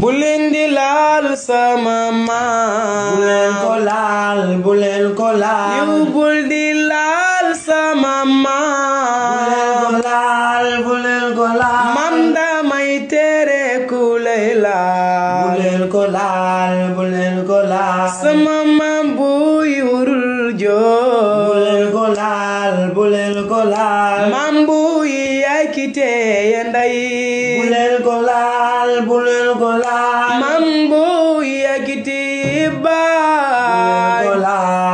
bu leen di laal sama maam bu leen ko laal bu leen ko laal yow bul di laal sama maam bu leen ko laal man damay tere ku lay laal bu leen ko laal bu leen ko laal sama maam bu yurul joo bu leen ko laal bu leen ko laal maam bu yaay ki teye nday bu leen ko laal bu leen ko laal maam bu yaay ki teye baay bu leen ko laal